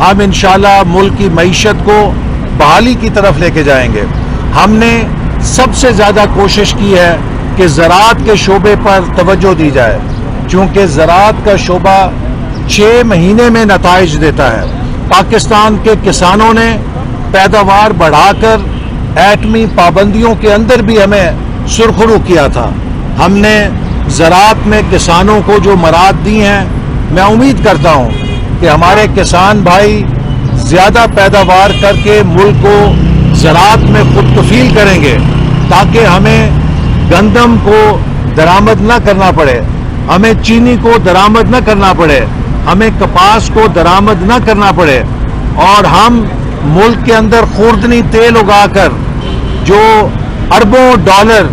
ہم انشاءاللہ ملک کی معیشت کو بحالی کی طرف لے کے جائیں گے. ہم نے سب سے زیادہ کوشش کی ہے کہ زراعت کے شعبے پر توجہ دی جائے، چونکہ زراعت کا شعبہ 6 مہینے میں نتائج دیتا ہے. پاکستان کے کسانوں نے پیداوار بڑھا کر ایٹمی پابندیوں کے اندر بھی ہمیں سرخرو کیا تھا. ہم نے زراعت میں کسانوں کو جو مراعات دی ہیں، میں امید کرتا ہوں کہ ہمارے کسان بھائی زیادہ پیداوار کر کے ملک کو زراعت میں خود کفیل کریں گے، تاکہ ہمیں گندم کو درآمد نہ کرنا پڑے، ہمیں چینی کو درآمد نہ کرنا پڑے، ہمیں کپاس کو درآمد نہ کرنا پڑے، اور ہم ملک کے اندر خوردنی تیل اگا کر جو اربوں ڈالر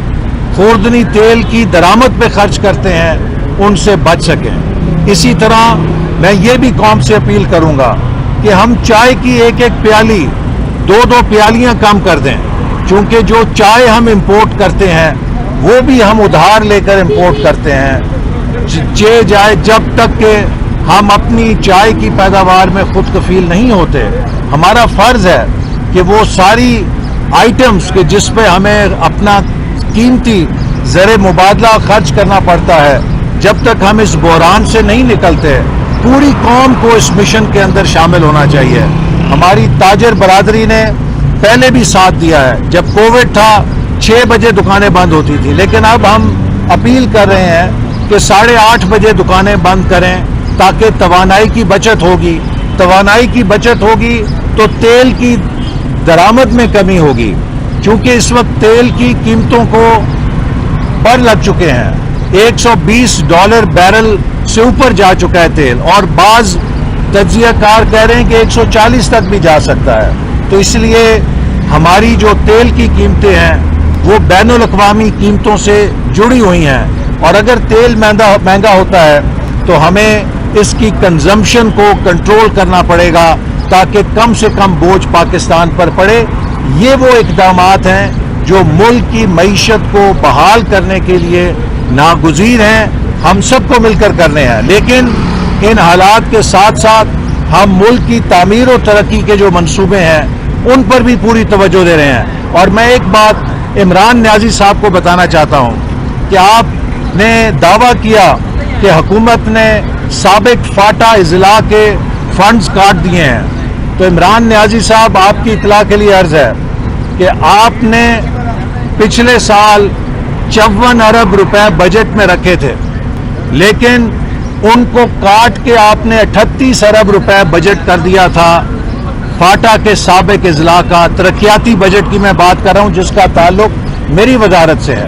خوردنی تیل کی درآمد پہ خرچ کرتے ہیں ان سے بچ سکیں. اسی طرح میں یہ بھی قوم سے اپیل کروں گا کہ ہم چائے کی ایک ایک پیالی 2 پیالیاں کم کر دیں، چونکہ جو چائے ہم امپورٹ کرتے ہیں وہ بھی ہم ادھار لے کر امپورٹ کرتے ہیں. جب تک کہ ہم اپنی چائے کی پیداوار میں خود کفیل نہیں ہوتے، ہمارا فرض ہے کہ وہ ساری آئٹمز کہ جس پہ ہمیں اپنا قیمتی زر مبادلہ خرچ کرنا پڑتا ہے، جب تک ہم اس بحران سے نہیں نکلتے، پوری قوم کو اس مشن کے اندر شامل ہونا چاہیے. ہماری تاجر برادری نے پہلے بھی ساتھ دیا ہے. جب کووڈ تھا 6 بجے دکانیں بند ہوتی تھی، لیکن اب ہم اپیل کر رہے ہیں کہ 8:30 بجے دکانیں بند کریں، تاکہ توانائی کی بچت ہوگی. توانائی کی بچت ہوگی تو تیل کی درآمد میں کمی ہوگی، چونکہ اس وقت تیل کی قیمتوں کو پر لگ چکے ہیں. $120 بیرل سے اوپر جا چکا ہے تیل، اور بعض تجزیہ کار کہہ رہے ہیں کہ 140 تک بھی جا سکتا ہے. تو اس لیے ہماری جو تیل کی قیمتیں ہیں وہ بین الاقوامی قیمتوں سے جڑی ہوئی ہیں، اور اگر تیل مہنگا ہوتا ہے تو ہمیں اس کی کنزمپشن کو کنٹرول کرنا پڑے گا، تاکہ کم سے کم بوجھ پاکستان پر پڑے. یہ وہ اقدامات ہیں جو ملک کی معیشت کو بحال کرنے کے لیے ناگزیر ہیں، ہم سب کو مل کر کرنے ہیں. لیکن ان حالات کے ساتھ ساتھ ہم ملک کی تعمیر و ترقی کے جو منصوبے ہیں ان پر بھی پوری توجہ دے رہے ہیں. اور میں ایک بات عمران نیازی صاحب کو بتانا چاہتا ہوں کہ آپ نے دعویٰ کیا کہ حکومت نے سابق فاٹا اضلاع کے فنڈز کاٹ دیے ہیں. تو عمران نیازی صاحب، آپ کی اطلاع کے لیے عرض ہے کہ آپ نے پچھلے سال 54 ارب روپے بجٹ میں رکھے تھے، لیکن ان کو کاٹ کے آپ نے 38 ارب روپے بجٹ کر دیا تھا فاٹا کے سابق اضلاع کا. ترقیاتی بجٹ کی میں بات کر رہا ہوں جس کا تعلق میری وزارت سے ہے.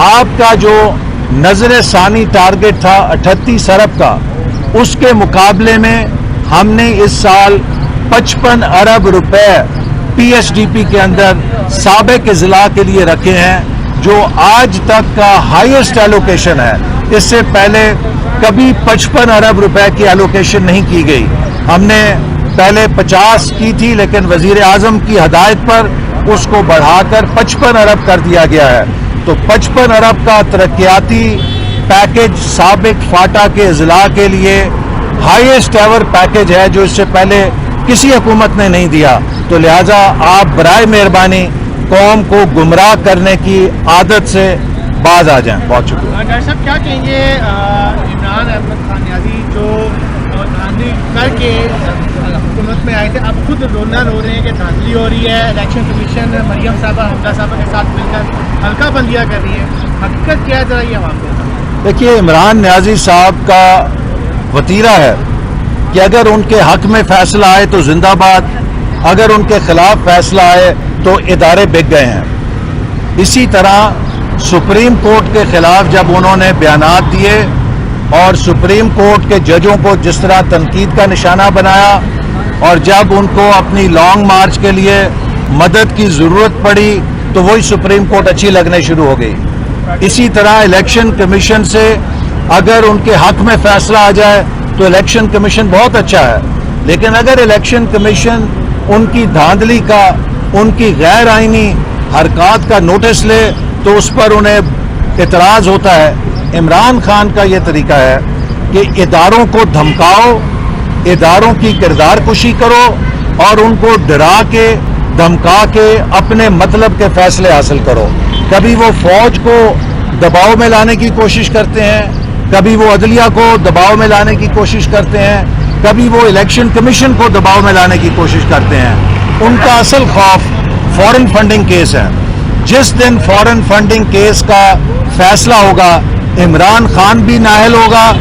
آپ کا جو نظر ثانی ٹارگٹ تھا 38 ارب کا، اس کے مقابلے میں ہم نے اس سال 55 ارب روپے پی ایس ڈی پی کے اندر سابق اضلاع کے لیے رکھے ہیں، جو آج تک کا ہائیسٹ ایلوکیشن ہے. اس سے پہلے کبھی 55 ارب روپے کی ایلوکیشن نہیں کی گئی. ہم نے پہلے 50 کی تھی، لیکن وزیر اعظم کی ہدایت پر اس کو بڑھا کر 55 ارب کر دیا گیا ہے. تو 55 ارب کا ترقیاتی پیکج سابق فاٹا کے اضلاع کے لیے ہائیسٹ ایور پیکج ہے، جو اس سے پہلے کسی حکومت نے نہیں دیا. تو لہٰذا آپ برائے مہربانی قوم کو گمراہ کرنے کی عادت سے باز آ جائیں. بہت شکریہ. ڈاکٹر صاحب، کیا کہیں گے عمران احمد خان نیازی جو دھاندلی کر کے حکومت میں آئے تھے، اب خود رونا رو رہے ہیں کہ دھاندلی ہو رہی ہے، الیکشن کمیشن مریم صاحبہ حمزہ صاحبہ کے ساتھ مل کر حلقہ بندیاں کر رہی ہے، حقیقت کیا ہے ذرا یہ عوام کو؟ دیکھیے، عمران نیازی صاحب کا وتیرہ ہے کہ اگر ان کے حق میں فیصلہ آئے تو زندہ باد، اگر ان کے خلاف فیصلہ آئے تو ادارے بک گئے ہیں. اسی طرح سپریم کورٹ کے خلاف جب انہوں نے بیانات دیے اور سپریم کورٹ کے ججوں کو جس طرح تنقید کا نشانہ بنایا، اور جب ان کو اپنی لانگ مارچ کے لیے مدد کی ضرورت پڑی تو وہی سپریم کورٹ اچھی لگنے شروع ہو گئی. اسی طرح الیکشن کمیشن سے اگر ان کے حق میں فیصلہ آ جائے تو الیکشن کمیشن بہت اچھا ہے، لیکن اگر الیکشن کمیشن ان کی دھاندلی کا، ان کی غیر آئینی حرکات کا نوٹس لے تو اس پر انہیں اعتراض ہوتا ہے. عمران خان کا یہ طریقہ ہے کہ اداروں کو دھمکاؤ اداروں کی کردار کشی کرو اور ان کو ڈرا کے دھمکا کے اپنے مطلب کے فیصلے حاصل کرو. کبھی وہ فوج کو دباؤ میں لانے کی کوشش کرتے ہیں, کبھی وہ عدلیہ کو دباؤ میں لانے کی کوشش کرتے ہیں, کبھی وہ الیکشن کمیشن کو دباؤ میں لانے کی کوشش کرتے ہیں. ان کا اصل خوف فارن فنڈنگ کیس ہے. جس دن فارن فنڈنگ کیس کا فیصلہ ہوگا, عمران خان بھی نااہل ہوگا,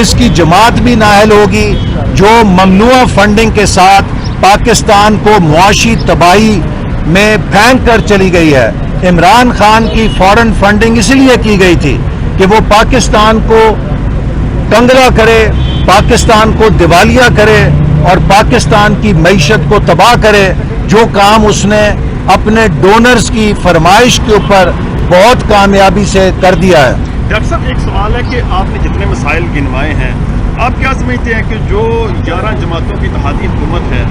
اس کی جماعت بھی نااہل ہوگی جو ممنوع فنڈنگ کے ساتھ پاکستان کو معاشی تباہی میں پھینک کر چلی گئی ہے. عمران خان کی فارن فنڈنگ اس لیے کی گئی تھی کہ وہ پاکستان کو کنگلا کرے, پاکستان کو دیوالیہ کرے اور پاکستان کی معیشت کو تباہ کرے, جو کام اس نے اپنے ڈونرز کی فرمائش کے اوپر بہت کامیابی سے کر دیا ہے. ڈاکٹر صاحب ایک سوال ہے کہ آپ نے جتنے مسائل گنوائے ہیں, آپ کیا سمجھتے ہیں کہ جو 11 جماعتوں کی اتحادی حکومت ہے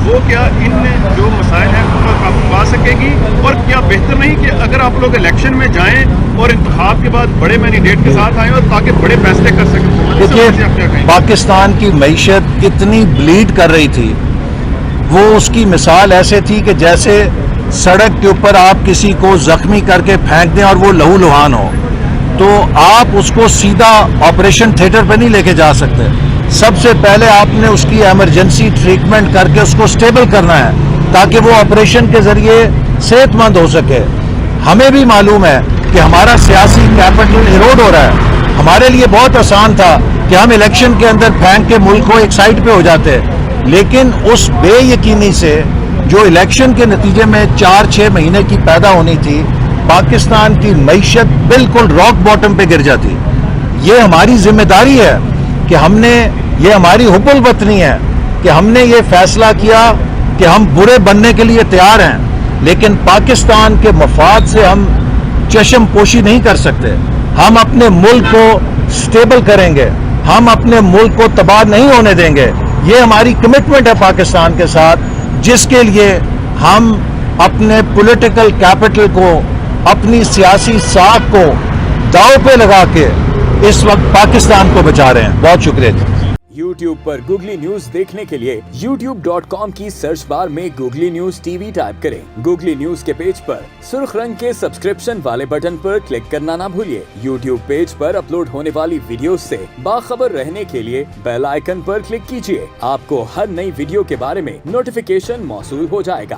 وہ کیا ان جو مسائل ہیں ان پر قابو پا سکے گی, اور کیا بہتر نہیں کہ اگر آپ لوگ الیکشن میں جائیں اور انتخاب کے بعد بڑے مینڈیٹ کے ساتھ آئیں اور تاکہ بڑے فیصلے کر سکیں؟ دیکھیے پاکستان کی معیشت اتنی بلیڈ کر رہی تھی, وہ اس کی مثال ایسے تھی کہ جیسے سڑک کے اوپر آپ کسی کو زخمی کر کے پھینک دیں اور وہ لہو لہان ہو, تو آپ اس کو سیدھا آپریشن تھیٹر پہ نہیں لے کے جا سکتے. سب سے پہلے آپ نے اس کی ایمرجنسی ٹریٹمنٹ کر کے اس کو سٹیبل کرنا ہے تاکہ وہ آپریشن کے ذریعے صحت مند ہو سکے. ہمیں بھی معلوم ہے کہ ہمارا سیاسی کیپٹل ایروڈ ہو رہا ہے. ہمارے لیے بہت آسان تھا کہ ہم الیکشن کے اندر پھینک کے ملک کو ایک سائڈ پہ ہو جاتے, لیکن اس بے یقینی سے جو الیکشن کے نتیجے میں 4-6 مہینے کی پیدا ہونی تھی, پاکستان کی معیشت بالکل راک باٹم پہ گر جاتی. یہ ہماری ذمہ داری ہے کہ ہم نے, یہ ہماری حب الوطنی ہے کہ ہم نے یہ فیصلہ کیا کہ ہم برے بننے کے لیے تیار ہیں, لیکن پاکستان کے مفاد سے ہم چشم پوشی نہیں کر سکتے. ہم اپنے ملک کو سٹیبل کریں گے, ہم اپنے ملک کو تباہ نہیں ہونے دیں گے. یہ ہماری کمٹمنٹ ہے پاکستان کے ساتھ, جس کے لیے ہم اپنے پولیٹیکل کیپٹل کو, اپنی سیاسی ساکھ کو داؤ پہ لگا کے اس وقت پاکستان کو بچا رہے ہیں. بہت شکریہ جی. YouTube پر گوگلی نیوز دیکھنے کے لیے youtube.com کی سرچ بار میں googly news T V type کریں. گوگلی نیوز کے پیج پر سرخ رنگ کے سبسکرپشن والے بٹن پر کلک کرنا نہ بھولیے. YouTube پیج پر اپلوڈ ہونے والی ویڈیوز سے باخبر رہنے کے لیے بیل آئیکن پر کلک کیجیے. آپ کو ہر نئی ویڈیو کے بارے میں نوٹیفیکیشن موصول ہو جائے گا.